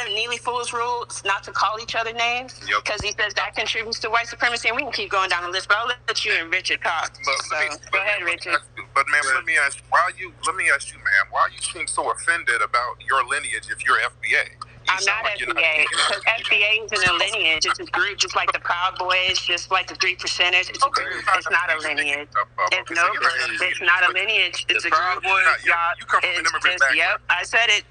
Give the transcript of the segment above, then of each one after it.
Neely Fool's rules not to call each other names because he says that contributes to white supremacy, and we can keep going down the list. But I'll let you and Richard talk. Go ahead, Richard. But ma'am, let me ask you, ma'am, why you seem so offended about your lineage if you're FBA? I'm not FBA, because FBA isn't a lineage. It's a group, just like the Proud Boys, just like the 3 Percenters. It's a group. It's not a lineage. It's no group. It's not a lineage. It's a group. You come from an immigrant background. Yep, I said it.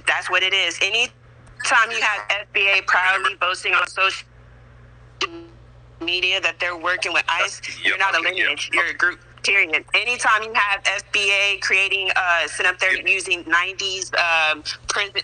That's what it is. Anytime you have FBA proudly boasting on social media that they're working with ICE, you're not a lineage. You're a group. Period. Anytime you have FBA creating, sitting up there using 90s prison.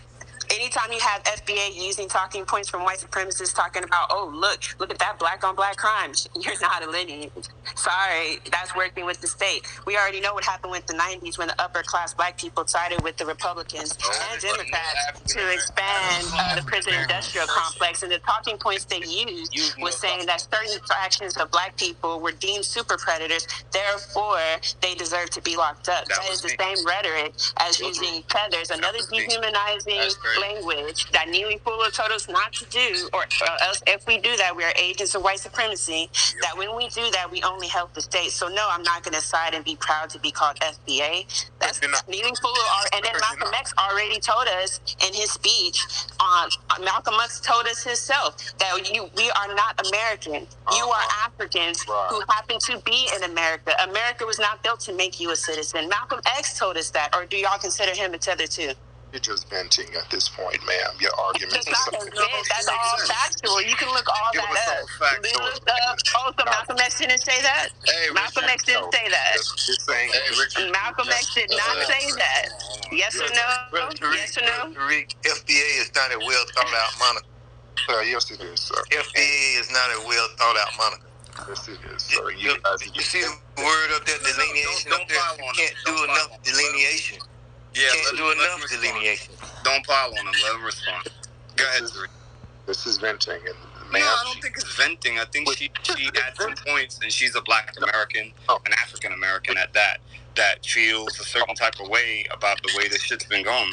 Anytime you have FBA using talking points from white supremacists talking about, oh, look at that black on black crimes, you're not a lineage. Sorry, that's working with the state. We already know what happened with the 90s when the upper class black people sided with the Republicans and Democrats to expand the prison industrial complex. And the talking points they used was saying that certain fractions of black people were deemed super predators, therefore they deserve to be locked up. That is the same rhetoric as using feathers, another dehumanizing language that Neely Fuller told us not to do, or else if we do that, we are agents of white supremacy, that when we do that, we only help the state. So no, I'm not going to side and be proud to be called FBA. That's Neely Fuller, and then Malcolm X already told us in his speech, Malcolm X told us himself that we are not American. You are Africans who happen to be in America. America was not built to make you a citizen. Malcolm X told us that, or do y'all consider him a tether too? You're just venting at this point, ma'am. Your argument is that's all factual. You can look all that up. So Malcolm X didn't say that? Hey, Malcolm X didn't say that. Malcolm X did not say that. Yes or no? Yes or no? Tariq, FBA is not a well thought out moniker. Yes, it is, sir. FBA is not a well thought out moniker. Yes, it is, sir. You see the word up there, delineation up there? You can't do enough delineation. Yeah, can't do enough delineation. Don't pile on him. Let him respond. Go ahead, Tariq. This is venting, and no, I don't think it's venting. I think she had some points, and she's a Black American, an African American at that feels a certain type of way about the way this shit's been going.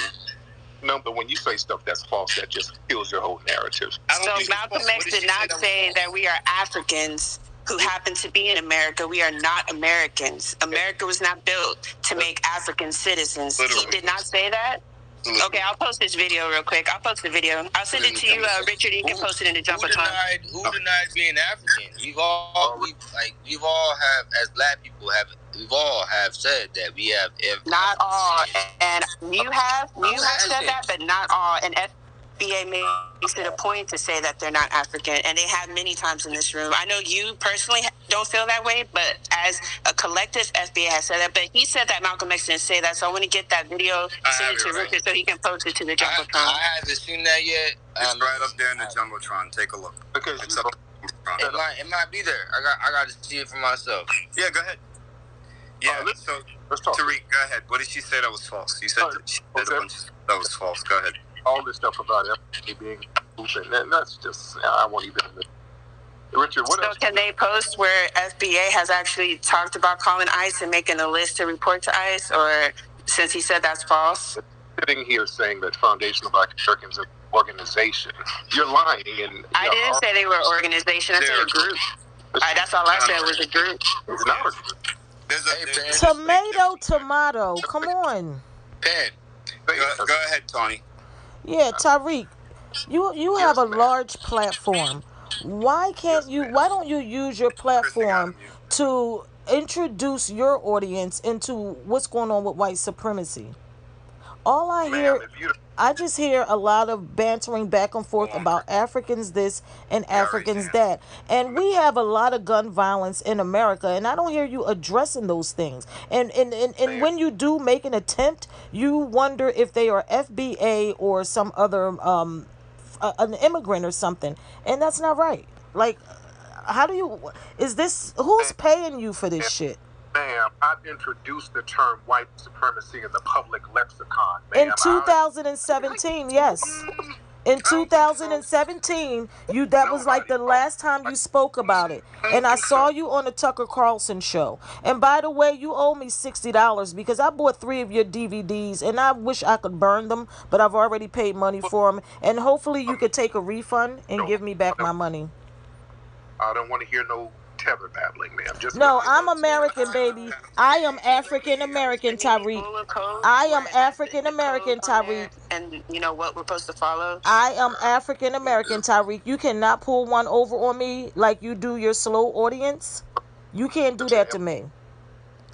No, but when you say stuff that's false, that just kills your whole narrative. So Malcolm X did not say that we are Africans who happen to be in America. We are not Americans. America was not built to make African citizens. Literally. He did not say that? Literally. Okay, I'll post this video real quick. I'll post the video. I'll send it to you, Richard. You can post it in the jump Who denied being African? We've all have, as black people, we've all have said that we have. Not all, and you have said that, but not all. And FBA makes it a point to say that they're not African, and they have many times in this room. I know you personally don't feel that way, but as a collective, FBA has said that. But he said that Malcolm X didn't say that, so I want to get that video, send it to Richard so he can post it to the Jumbotron. I haven't seen that yet. It's right up there in the Jumbotron. Take a look. Because it's up. It might be there. I got to see it for myself. Yeah, go ahead. Yeah, so let's talk. Tariq, go ahead. What did she say that was false? You said she said a bunch that was false. Go ahead. All this stuff about FBA being and that's just, I won't even. Richard, what else? So can they post where FBA has actually talked about calling ICE and making a list to report to ICE, or since he said that's false? Sitting here saying that Foundation of Black Americans are an organization, you're lying. And I didn't say they were an organization. I said a group. That's all I said was a group. It's not a group. Tomato. Come on. Pen. Go ahead, Tony. Yeah, Tariq, you have a large platform. Why don't you use your platform to introduce your audience into what's going on with white supremacy? All I just hear a lot of bantering back and forth about Africans this and Africans that. And we have a lot of gun violence in America, and I don't hear you addressing those things. And when you do make an attempt, you wonder if they are FBA or some other an immigrant or something. And that's not right. Like, who's paying you for this shit? Ma'am, I've introduced the term white supremacy in the public lexicon. Ma'am. In 2017, yes. In I don't think so. 2017, that was like the last time you spoke about it. And I saw you on the Tucker Carlson show. And by the way, you owe me $60 because I bought 3 of your DVDs and I wish I could burn them, but I've already paid money for them. And hopefully you could take a refund and give me back my money. I don't want to hear no tether babbling, man. No, I'm American, baby. I am African American, Tariq. I am African American, Tariq. And you know what we're supposed to follow? I am African American, Tariq. You cannot pull one over on me like you do your slow audience. You can't do that to me.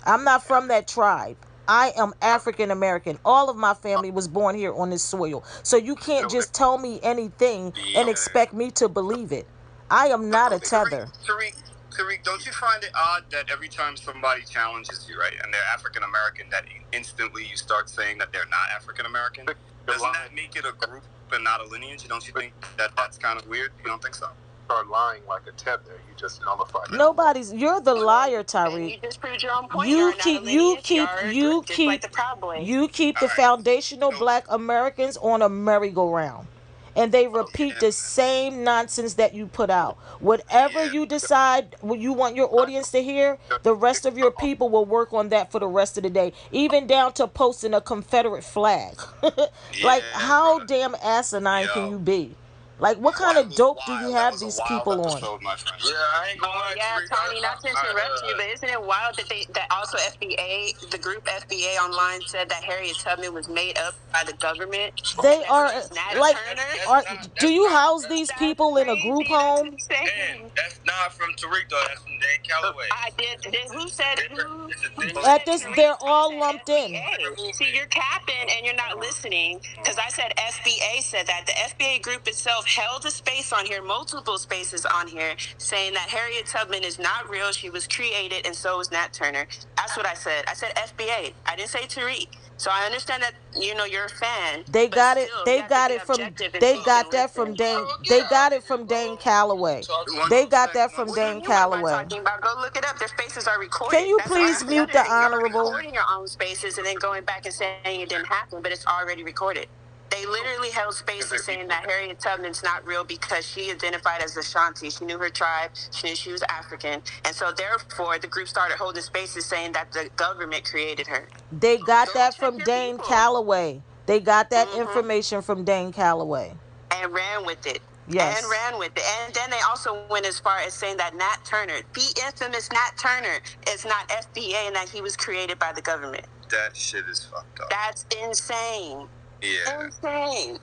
I'm not from that tribe. I am African American. All of my family was born here on this soil. So you can't just tell me anything and expect me to believe it. I am not a tether. Tariq, don't you find it odd that every time somebody challenges you, right, and they're African American, that instantly you start saying that they're not African American? Doesn't that make it a group and not a lineage? Don't you think that that's kind of weird? You don't think so? Start lying like a tether. You just nullify that. Nobody's. You're the liar, Tariq. You just proved your own point. You keep the foundational black Americans on a merry-go-round. And they repeat the same nonsense that you put out. Whatever you decide you want your audience to hear, the rest of your people will work on that for the rest of the day. Even down to posting a Confederate flag. Like, how damn asinine can you be? Like, what kind of dope do you have these people on? Yeah, I ain't gonna lie. Yeah, Tony, not to interrupt you, but isn't it wild that that also FBA, the group FBA online said that Harriet Tubman was made up by the government? They are like, do you house these people in a group home? Man, that's not from Tariq though. That's from Dan Calloway. I did. Who said who? At this, they're all lumped in. See, you're capping and you're not listening because I said FBA said that. The FBA group itself held a space on here, multiple spaces on here, saying that Harriet Tubman is not real. She was created, and so was Nat Turner. That's what I said. I said FBA. I didn't say Tariq. So I understand that you're a fan. They got it. They got it from. They got that from Dane. They got it from Dane Calloway. They got that from Dane Calloway. Go look it up. Their spaces are recorded. Can you please mute the honorable? You're recording your own spaces and then going back and saying it didn't happen, but it's already recorded. They literally held spaces saying that Harriet Tubman's not real because she identified as Ashanti. She knew her tribe. She knew she was African. And so therefore, the group started holding spaces saying that the government created her. They got that from Dane Calloway. They got that information from Dane Calloway. And ran with it. Yes. And ran with it. And then they also went as far as saying that Nat Turner, the infamous Nat Turner, is not FBA and that he was created by the government. That shit is fucked up. That's insane. Yeah. Insane.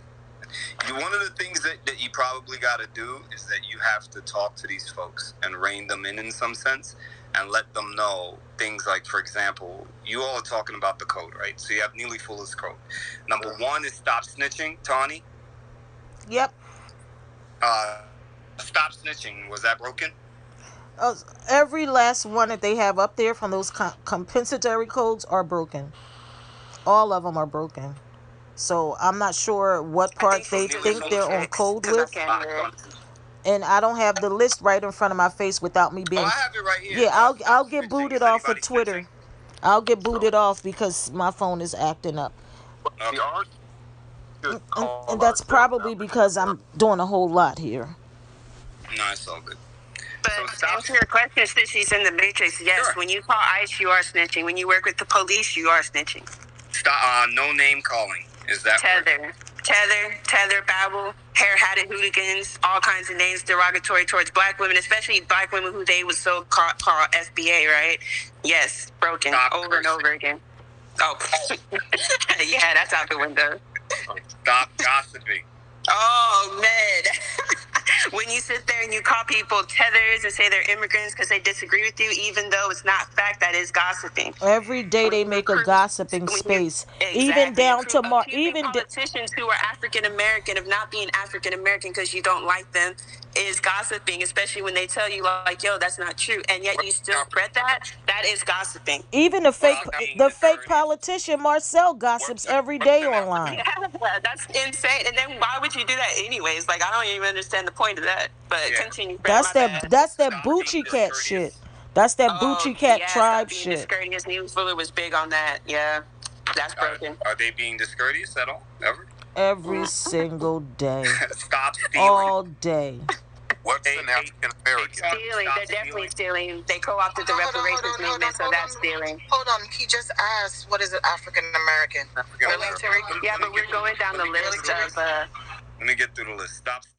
One of the things that you probably got to do is that you have to talk to these folks and rein them in some sense and let them know things like, for example, you all are talking about the code, right? So you have Neely Fuller's code. Number 1 is stop snitching, Tawny. Yep. Stop snitching. Was that broken? Every last one that they have up there from those compensatory codes are broken. All of them are broken. So I'm not sure what part they think they're on code with. And I don't have the list right in front of my face without me being. I have it right here. Yeah, I'll get booted off of Twitter. I'll get booted off because my phone is acting up. And that's probably because I'm doing a whole lot here. No, it's all good. But to answer your question, snitching's in the matrix. Yes, sure. When you call ICE, you are snitching. When you work with the police, you are snitching. Stop. No name calling. Is that Tether, Babble, hair-hatted hooligans, all kinds of names derogatory towards black women, especially black women who they would so call FBA, right? Yes, broken. Stop over cursing. And over again. Oh, yeah, that's out the window. Stop gossiping. Oh, man. When you sit there and you call people tethers and say they're immigrants because they disagree with you, even though it's not fact, that is gossiping. Every day they make a gossiping space. Exactly. Even down to even politicians who are African American of not being African American because you don't like them is gossiping, especially when they tell you like, yo, that's not true, and yet you still spread that. That is gossiping. Even the fake politician Marcel gossips every day online. Yeah, that's insane. And then why would you do that anyways? Like, I don't even understand the point of that. But continue. That's that Bucci Cat shit. That's that Bucci Cat tribe shit. Discourteous. Neely Fuller was big on that. Yeah, that's broken. Are they being discourteous at all? Ever? every single day. Stop stealing. All day. What's an African American? Stealing. They're definitely stealing. They co-opted the reparations movement, so that's stealing. Hold on. He just asked, what is an African American? African American. Yeah, but we're going down the list of... Let me get through the list. Stop